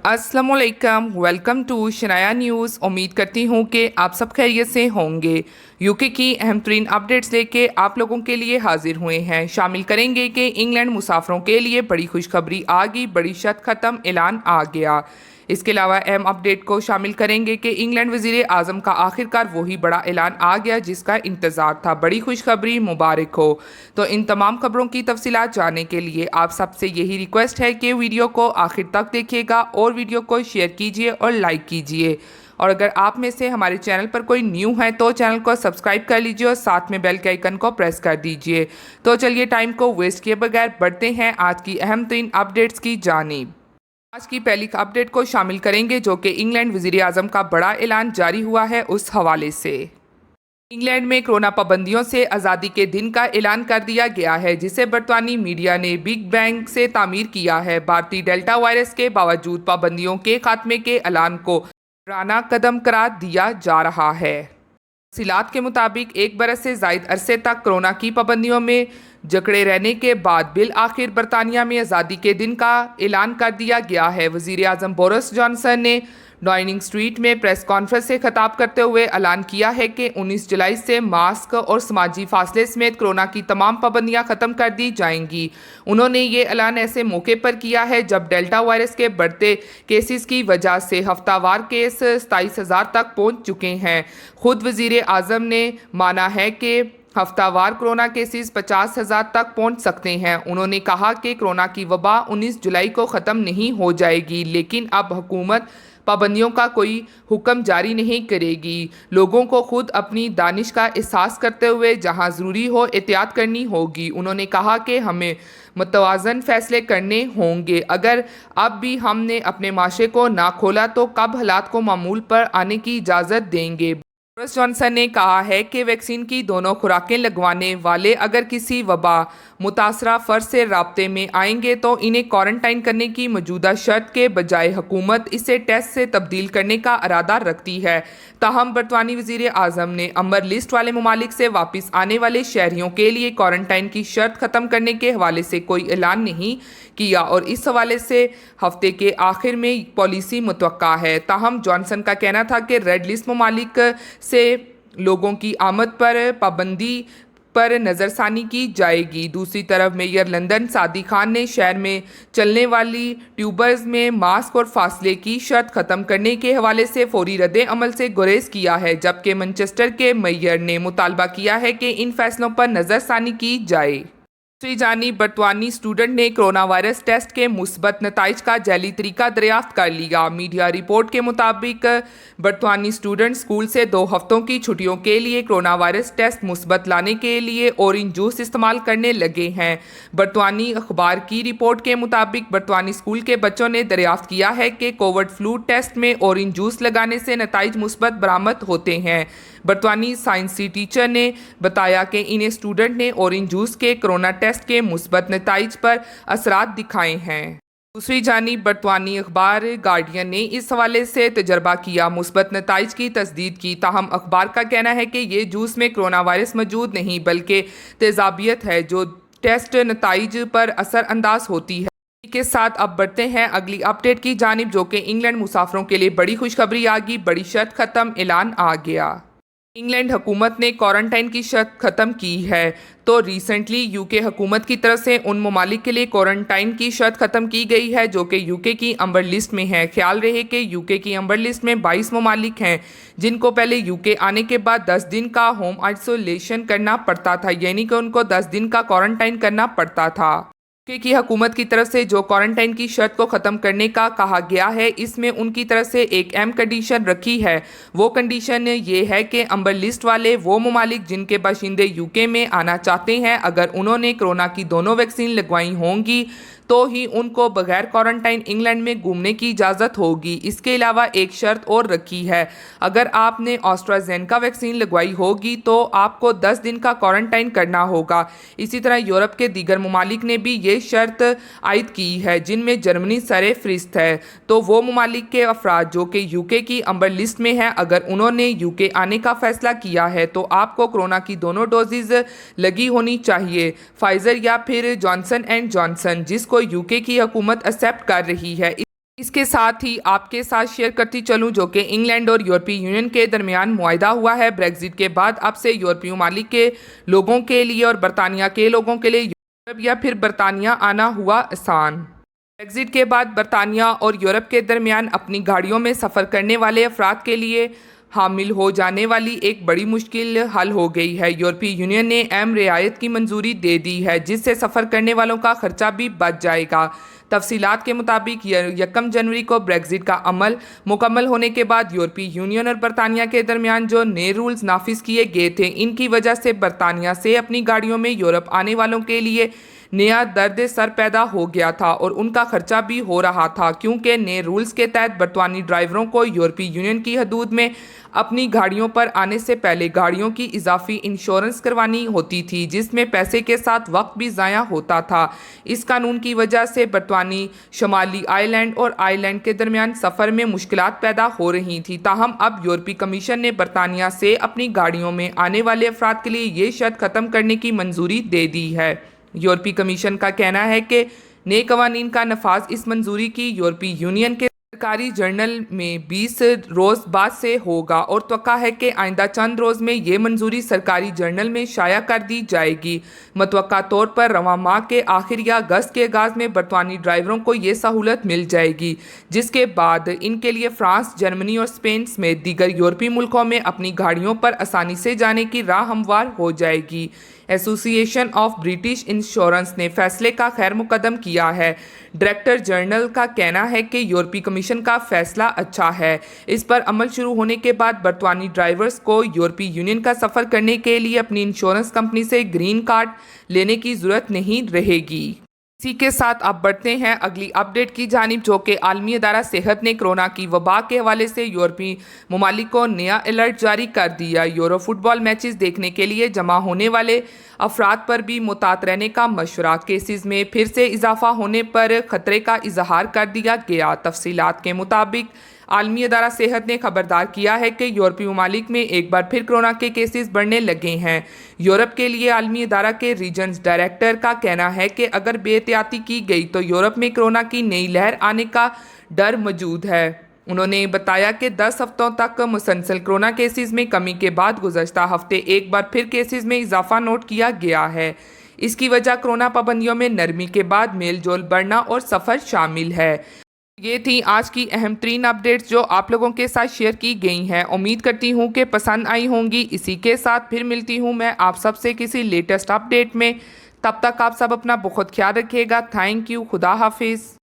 अस्सलामुअलैकुम, welcome to Shanaya news. उम्मीद करती हूँ कि आप सब खैरियत से होंगे। यूके की अहम तरीन अपडेट्स लेके आप लोगों के लिए हाजिर हुए हैं। शामिल करेंगे कि इंग्लैंड मुसाफरों के लिए बड़ी खुशखबरी आ गई, बड़ी शर्त ख़त्म, ऐलान आ गया। इसके अलावा अहम अपडेट को शामिल करेंगे कि इंग्लैंड वज़ीर आज़म का आखिरकार वही बड़ा ऐलान आ गया जिसका इंतज़ार था। बड़ी खुशखबरी, मुबारक हो। तो इन तमाम खबरों की तफसीलात जानने के लिए आप सबसे यही रिक्वेस्ट है कि वीडियो को आखिर तक देखिएगा और वीडियो को शेयर कीजिए और लाइक कीजिए। और अगर आप में से हमारे चैनल पर कोई न्यू है तो चैनल को सब्सक्राइब कर लीजिए और साथ में बेल के आइकन को प्रेस कर दीजिए। तो चलिए टाइम को वेस्ट किए बगैर बढ़ते हैं आज की अहम तरीन अपडेट्स की जानिब। आज की पहली अपडेट को शामिल करेंगे जो कि इंग्लैंड वज़ीर आज़म का बड़ा ऐलान जारी हुआ है उस हवाले से। इंग्लैंड में कोरोना पाबंदियों से आज़ादी के दिन का ऐलान कर दिया गया है जिसे बरतानी मीडिया ने बिग बैंग से तामीर किया है। भारतीय डेल्टा वायरस के बावजूद पाबंदियों के खात्मे के ऐलान को पुराना कदम करार दिया जा रहा है। तफसीलात के मुताबिक एक बरस से ज़ायद अरसे तक कोरोना की पाबंदियों में जकड़े रहने के बाद बिल आखिर बरतानिया में आज़ादी के दिन का ऐलान कर दिया गया है। वज़ीर आज़म बोरिस जॉनसन ने डाउनिंग स्ट्रीट में प्रेस कॉन्फ्रेंस से खिताब करते हुए ऐलान किया है कि 19 जुलाई से मास्क और समाजी फासले समेत कोरोना की तमाम पाबंदियां ख़त्म कर दी जाएंगी। उन्होंने ये ऐलान ऐसे मौके पर किया है जब डेल्टा वायरस के बढ़ते केसेस की वजह से हफ्तावार केस 27,000 तक पहुंच चुके हैं। खुद वज़ीर आज़म ने माना है कि हफ्तावार कोरोना केसेस 50,000 तक पहुंच सकते हैं। उन्होंने कहा कि कोरोना की वबा 19 जुलाई को ख़त्म नहीं हो जाएगी, लेकिन अब हुकूमत पाबंदियों का कोई हुक्म जारी नहीं करेगी। लोगों को खुद अपनी दानिश का एहसास करते हुए जहां ज़रूरी हो एहतियात करनी होगी। उन्होंने कहा कि हमें मुतवाज़न फ़ैसले करने होंगे। अगर अब भी हमने अपने माशरे को ना खोला तो कब हालात को मामूल पर आने की इजाज़त देंगे। बोरिस जॉनसन ने कहा है कि वैक्सीन की दोनों खुराकें लगवाने वाले अगर किसी वबा मुतासरा फ़र्द से राब्ते में आएंगे तो इन्हें क्वारंटाइन करने की मौजूदा शर्त के बजाय हुकूमत इसे टेस्ट से तब्दील करने का इरादा रखती है। ताहम बरतानी वज़ीर आज़म ने अम्बर लिस्ट वाले ममालिक से वापस आने वाले शहरियों के लिए क्वारंटाइन की शर्त ख़त्म करने के हवाले से कोई ऐलान नहीं किया और इस हवाले से हफ्ते के आखिर में पॉलिसी मुतवक्का है। ताहम जॉनसन का कहना था कि रेड लिस्ट ममालिक से लोगों की आमद पर पाबंदी पर नज़रसानी की जाएगी। दूसरी तरफ मेयर लंदन सादी खान ने शहर में चलने वाली ट्यूबर्स में मास्क और फासले की शर्त ख़त्म करने के हवाले से फौरी रद्द अमल से गुरेज किया है, जबकि मैनचेस्टर के मेयर ने मुतालबा किया है कि इन फैसलों पर नज़रसानी की जाए। दूसरी जानिब बरतानी स्टूडेंट ने कोरोना वायरस टेस्ट के मुस्बत नताइज का जैली तरीका दरियाफ्त कर लिया। मीडिया रिपोर्ट के मुताबिक बरतानी स्टूडेंट स्कूल से 2 हफ्तों की छुट्टियों के लिए कोरोना वायरस टेस्ट मुस्बत लाने के लिए ऑरेंज जूस इस्तेमाल करने लगे हैं। बरतानी अखबार की रिपोर्ट के मुताबिक बरतानी स्कूल के बच्चों ने दरियाफ्त किया है कि कोविड फ्लू टेस्ट में ऑरेंज जूस लगाने से नताइज मुस्बत बरामद होते हैं। बरतानी साइंसी टीचर ने बताया कि इन्हें स्टूडेंट ने ऑरेंज जूस के कोरोना टेस्ट के मुस्बत नताइज पर असरात दिखाए हैं। दूसरी जानिब बरतानी अखबार गार्डियन ने इस हवाले से तजर्बा किया, मुस्बत नताइज की तस्दीक की। ताहम अखबार का कहना है कि ये जूस में कोरोना वायरस मौजूद नहीं बल्कि तेजाबियत है जो टेस्ट नताइज पर असर अंदाज होती है। के साथ अब बढ़ते हैं अगली अपडेट की जानिब जो कि इंग्लैंड मुसाफरों के लिए बड़ी खुशखबरी आ गई, बड़ी शर्त ख़त्म, ऐलान आ गया। इंग्लैंड हुकूमत ने क्वारंटाइन की शर्त ख़त्म की है। तो रिसेंटली यूके हुकूमत की तरफ से उन ममालिक के लिए क्वारंटाइन की शर्त ख़त्म की गई है जो कि यूके की अम्बर लिस्ट में है। ख्याल रहे कि यूके की अम्बर लिस्ट में 22 ममालिक हैं जिनको पहले यूके आने के बाद 10 दिन का होम आइसोलेशन करना पड़ता था, यानी कि उनको 10 दिन का क्वारंटाइन करना पड़ता था। की हुकूमत की तरफ से जो क्वारंटाइन की शर्त को ख़त्म करने का कहा गया है, इसमें उनकी तरफ से एक अहम कंडीशन रखी है। वो कंडीशन ये है कि अम्बर लिस्ट वाले वो ममालिक जिनके बाशिंदे यूके में आना चाहते हैं, अगर उन्होंने कोरोना की दोनों वैक्सीन लगवाई होंगी तो ही उनको बगैर क्वारंटाइन इंग्लैंड में घूमने की इजाज़त होगी। इसके अलावा एक शर्त और रखी है, अगर आपने ऑस्ट्राजेनेका वैक्सीन लगवाई होगी तो आपको 10 दिन का क्वारंटाइन करना होगा। इसी तरह यूरोप के दीगर ममालिक ने भी ये शर्त आयद की है जिनमें जर्मनी सरे फहरिस्त है। तो वो ममालिक के अफराद जो कि यूके की अम्बर लिस्ट में हैं, अगर उन्होंने यूके आने का फैसला किया है तो आपको कोरोना की दोनों डोजेज लगी होनी चाहिए, फाइजर या फिर जॉनसन एंड जॉनसन, जिसको यूके की हुकूमत एक्सेप्ट कर रही है। اس کے ساتھ ہی آپ کے ساتھ شیئر کرتی چلوں جو کہ انگلینڈ اور یورپی یونین کے درمیان معاہدہ ہوا ہے بریگزٹ کے بعد اب سے یورپی ممالک کے لوگوں کے لیے اور برطانیہ کے لوگوں کے لیے یورپ یا پھر برطانیہ آنا ہوا آسان۔ بریگزٹ کے بعد برطانیہ اور یورپ کے درمیان اپنی گاڑیوں میں سفر کرنے والے افراد کے لیے حامل ہو جانے والی ایک بڑی مشکل حل ہو گئی ہے۔ یورپی یونین نے اہم رعایت کی منظوری دے دی ہے جس سے سفر کرنے والوں کا خرچہ بھی بچ جائے گا۔ تفصیلات کے مطابق 1 جنوری کو بریگزٹ کا عمل مکمل ہونے کے بعد یورپی یونین اور برطانیہ کے درمیان جو نئے رولز نافذ کیے گئے تھے ان کی وجہ سے برطانیہ سے اپنی گاڑیوں میں یورپ آنے والوں کے لیے نیا درد سر پیدا ہو گیا تھا اور ان کا خرچہ بھی ہو رہا تھا کیونکہ نئے رولز کے تحت برطانوی ڈرائیوروں کو یورپی یونین کی حدود میں اپنی گاڑیوں پر آنے سے پہلے گاڑیوں کی اضافی انشورنس کروانی ہوتی تھی جس میں پیسے کے ساتھ وقت بھی ضائع ہوتا تھا۔ اس قانون کی وجہ سے برطانوی شمالی آئرلینڈ اور آئرلینڈ کے درمیان سفر میں مشکلات پیدا ہو رہی تھیں تاہم اب یورپی کمیشن نے برطانیہ سے اپنی گاڑیوں میں آنے والے افراد کے لیے یہ شرط ختم کرنے کی منظوری دے دی ہے۔ یورپی کمیشن کا کہنا ہے کہ نئے قوانین کا نفاذ اس منظوری کی یورپی یونین کے سرکاری جرنل میں 20 روز بعد سے ہوگا اور توقع ہے کہ آئندہ چند روز میں یہ منظوری سرکاری جرنل میں شائع کر دی جائے گی۔ متوقع طور پر رواں ماہ کے آخر یا اگست کے آغاز میں برطانوی ڈرائیوروں کو یہ سہولت مل جائے گی جس کے بعد ان کے لیے فرانس، جرمنی اور اسپین سمیت دیگر یورپی ملکوں میں اپنی گاڑیوں پر آسانی سے جانے کی راہ ہموار ہو جائے گی۔ ایسوسی ایشن آف برٹش انشورنس نے فیصلے کا خیر مقدم کیا ہے۔ ڈائریکٹر جنرل کا کہنا ہے کہ یورپی کمیشن کا فیصلہ اچھا ہے۔ اس پر عمل شروع ہونے کے بعد برطانوی ڈرائیورز کو یورپی یونین کا سفر کرنے کے لیے اپنی انشورنس کمپنی سے گرین کارڈ لینے کی ضرورت نہیں رہے گی۔ اسی کے ساتھ اب بڑھتے ہیں اگلی اپڈیٹ کی جانب جو کہ عالمی ادارہ صحت نے کورونا کی وبا کے حوالے سے یورپی ممالک کو نیا الرٹ جاری کر دیا۔ یورو فٹ بال میچز دیکھنے کے لیے جمع ہونے والے افراد پر بھی محتاط رہنے کا مشورہ۔ کیسز میں پھر سے اضافہ ہونے پر خطرے کا اظہار کر دیا گیا۔ تفصیلات کے مطابق عالمی ادارہ صحت نے خبردار کیا ہے کہ یورپی ممالک میں ایک بار پھر کورونا کے کیسز بڑھنے لگے ہیں۔ یورپ کے لیے عالمی ادارہ کے ریجنز ڈائریکٹر کا کہنا ہے کہ اگر بے احتیاطی کی گئی تو یورپ میں کورونا کی نئی لہر آنے کا ڈر موجود ہے۔ انہوں نے بتایا کہ 10 ہفتوں تک مسلسل کورونا کیسز میں کمی کے بعد گزشتہ ہفتے ایک بار پھر کیسز میں اضافہ نوٹ کیا گیا ہے۔ اس کی وجہ کورونا پابندیوں میں نرمی کے بعد میل جول بڑھنا اور سفر شامل ہے۔ یہ تھی آج کی اہم ترین اپڈیٹس جو آپ لوگوں کے ساتھ شیئر کی گئی ہیں۔ امید کرتی ہوں کہ پسند آئی ہوں گی۔ اسی کے ساتھ پھر ملتی ہوں میں آپ سب سے کسی لیٹسٹ اپڈیٹ میں۔ تب تک آپ سب اپنا بہت خیال رکھیے گا۔ Thank you. خدا حافظ۔